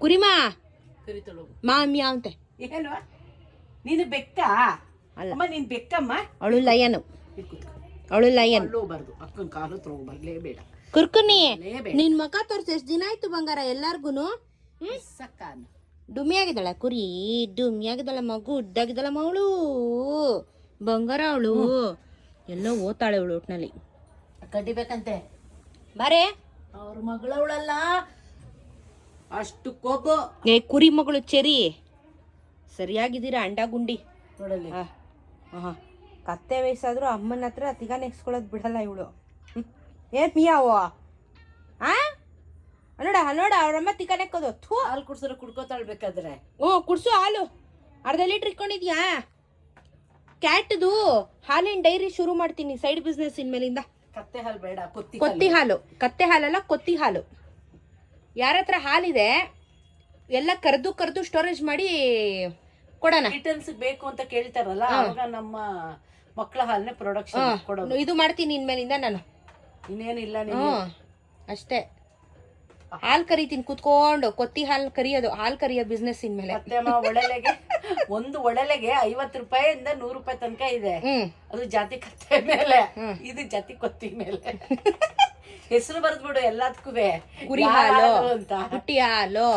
ಕುರಿಮಾ ಕರಿತಳು ಮಾಮ್ಯಾ ಅಂತೆ. ಏನು ನೀನು ಬೆಕ್ಕ ಅಲ್ಲ ಅಮ್ಮ, ನೀನ್ ಬೆಕ್ಕಮ್ಮ. ಅವಳು ಲಯನು, ಅವಳು ಲಯನ್. ಹೋಗ್ಬಾರ್ದು, ಅಕ್ಕನ ಕಾಲು ತಗೋಬರ್ಲೇಬೇಡ. ಕುರ್ಕುನಿ ನಿನ್ ಮಕ ತೋರ್ಸಿ ಎಷ್ಟು ದಿನ ಆಯ್ತು ಬಂಗಾರ ಎಲ್ಲಾರ್ಗುನು. ಸಕ್ಕಾನು ಡುಮ್ಮಿ ಆಗಿದ್ದಾಳೆ ಕುರಿ, ಡುಮ್ಮಿ ಆಗಿದ್ದಾಳೆ ಮಗು, ಉದ್ದಾಗಿದ್ದಾಳೆ ಮಗಳು ಬಂಗಾರ. ಅವಳು ಎಲ್ಲೋ ಓದ್ತಾಳೆ ಅವಳು ಒಟ್ನಲ್ಲಿ. ಕಡಿಬೇಕಂತೆ ಬಾರೆ. ಅವ್ರ ಮಗಳವಳಲ್ಲ, ಅಷ್ಟು ಕೊಬ್ಬು. ಏ ಕುರಿ ಮಗಳು ಚೆರಿ, ಸರಿಯಾಗಿದ್ದೀರಾ ಅಂಡ ಗುಂಡಿ ನೋಡಲ್ಲಿ. ಹಾ ಕತ್ತೆ ವಯಸ್ಸಾದ್ರು ಅಮ್ಮನ ಹತ್ರ ತಿಗ ನೆಕ್ಸ್ಕೊಳ್ಳೋದು ಬಿಡಲ್ಲ ಇವಳು. ಏನ್ ಮಿಯಾವು ಆ ನೋಡ ನೋಡ ಅವ್ರಮ್ಮ ತಿಗ ನೆಕ್ಕೋದು. ಹಾಲು ಕುಡ್ಸೋರು ಕುಡ್ಕೋತಾಳ್ಬೇಕಾದ್ರೆ. ಕುಡ್ಸು ಹಾಲು. ಅರ್ಧ ಲೀಟ್ರ್ ಇಟ್ಕೊಂಡಿದ್ಯಾ? ಕ್ಯಾಟ್ದು ಹಾಲಿನ ಡೈರಿ ಶುರು ಮಾಡ್ತೀನಿ, ಸೈಡ್ ಬಿಸ್ನೆಸ್ ಇನ್ಮೇಲಿಂದ. ಕತ್ತೆ ಹಾಲು ಬೇಡ, ಕೊತ್ತಿ ಹಾಲು. ಕತ್ತೆ ಹಾಲಲ್ಲ, ಕೊತ್ತಿ ಹಾಲು. ಯಾರ ಹತ್ರ ಹಾಲಿದೆ ಎಲ್ಲ ಕರೆದು ಸ್ಟೋರೇಜ್ ಮಾಡಿ ಕೊಡೋಣ. ಕಿಟನ್ಸ್ ಬೇಕು ಅಂತ ಕೇಳ್ತಾರಲ್ಲ, ಅವಾಗ ನಮ್ಮ ಮಕ್ಕಳ ಹಾಲನ್ನೇ ಪ್ರೊಡಕ್ಷನ್ ಕೊಡೋದು. ಇದು ಮಾಡ್ತೀನಿ ಇನ್ಮೇಲಿಂದ ನಾನು. ಇನ್ನೇನಿಲ್ಲ ಅಷ್ಟೇ. ಹಾಲು ಕರಿತೀನಿ ಕುತ್ಕೊಂಡು, ಕೊತ್ತಿ ಹಾಲು ಕರಿಯೋದು, ಹಾಲು ಕರಿಯೋ ಬಿಸ್ನೆಸ್ ಇನ್ಮೇಲೆ. ಅಮ್ಮ ಒಳಲೆಗೆ ಒಂದು ಒಳಲೆಗೆ 50 ರೂಪಾಯಿಂದ 100 ರೂಪಾಯಿ ತನಕ ಇದೆ. ಅದು ಜಾತಿ ಕತ್ತೆ ಮೇಲೆ, ಇದು ಜಾತಿ ಕೊತ್ತಿ ಮೇಲೆ. ಹೆಸರು ಬರೆದ್ ಬಿಡು ಎಲ್ಲದಕ್ಕೂ. ಕುರಿ ಹಾಲು ಅಂತ, ಪುಟ್ಟಿ ಹಾಲು,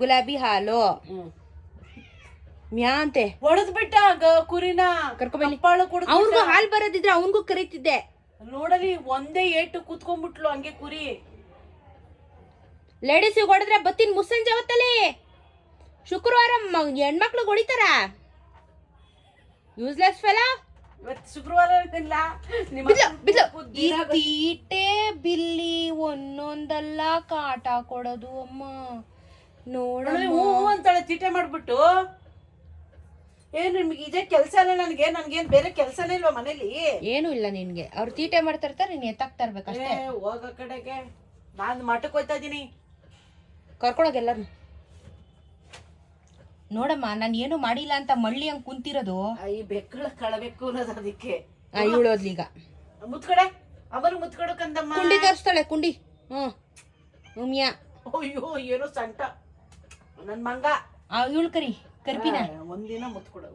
ಗುಲಾಬಿ ಹಾಲು ಮ್ಯಾ ಅಂತೆ. ಹೊಡೆದ್ ಬಿಟ್ಟ ಕುರಿನ ಕರ್ಕೊಂಬಲ್ಲಿ. ಕೊಡ. ಅವ್ರಿಗೂ ಹಾಲು ಬರೋದಿದ್ರೆ ಅವನ್ಗೂ ಕರೀತಿದ್ದೆ. ನೋಡಲಿ ಒಂದೇ ಏಟು ಕೂತ್ಕೊಂಡ್ಬಿಟ್ಲು ಹಂಗೆ ಕುರಿ. ಲೇಡೀಸ್ ಹೊಡೆದ್ರೆ ಬತ್ತಿನ ಮುಸ್ಸಂಜೆ ಹೊತ್ತಲ್ಲಿ ಶುಕ್ರವಾರ ಹೆಣ್ಮಕ್ಳು ಹೊಡಿತಾರ. Useless fellow. ಇವತ್ತು ಶುಕ್ರವಾರ ಇಲ್ಲ. ತೀಟೆ ಬಿಲ್ಲಿ ಒಂದೊಂದಲ್ಲ ಕಾಟ ಕೊಡೋದು ಅಮ್ಮ. ನೋಡಲಿ ಹೂ ಅಂತಾಳೆ ತೀಟೆ ಮಾಡ್ಬಿಟ್ಟು. ಏನ್ ನಿಮ್ಗೆ ಇದೇ ಕೆಲ್ಸ ಇಲ್ಲ? ನನ್ಗೇನ್ ಬೇರೆ ಕೆಲ್ಸನೇ ಇಲ್ವಾ ಮನೇಲಿ? ಏನು ಇಲ್ಲ ನಿನ್ಗೆ. ಅವ್ರು ತೀಟೆ ಮಾಡ್ತಾ ಇರ್ತಾರೆ, ನೀನ್ ಎತ್ತಾಕ್ತಾ ಇರ್ಬೇಕಷ್ಟೇ. ಹೋಗ ಕಡೆಗೆ ನಾನ್ ಮಠಕ್ಕೆ ಹೋಯ್ತಾ ಇದೀನಿ. ಕರ್ಕೊಳಗ್ ಎಲ್ಲಾರು. ನೋಡಮ್ಮ, ನಾನು ಏನು ಮಾಡಿಲ್ಲ ಅಂತ ಮಳ್ಳಿ ಹಂಗ್ ಕುಂತಿರೋದು. ಈ ಬೆಕ್ಕಳ ಕಳಬೇಕು ಅನ್ನೋದು ಅದಕ್ಕೆ. ಇವಳೋದ್ಲಿ ಈಗ ಮುತ್ಕಡೆ ಅವರು ಮುತ್ಕೊಡಕಂದಮ್ಮ. ಕುಂಡಿ ತೋರಿಸ್ತಾಳೆ, ಕುಂಡಿ. ಮ್ಯಾ. ಅಯ್ಯೋ ಏನೋ ಸಂಟ ನನ್ ಮಂಗ. ಇವಳು ಕರಿ ಕರ್ಪಿನ ಒಂದಿನ ಮುತ್ಕೊಡ.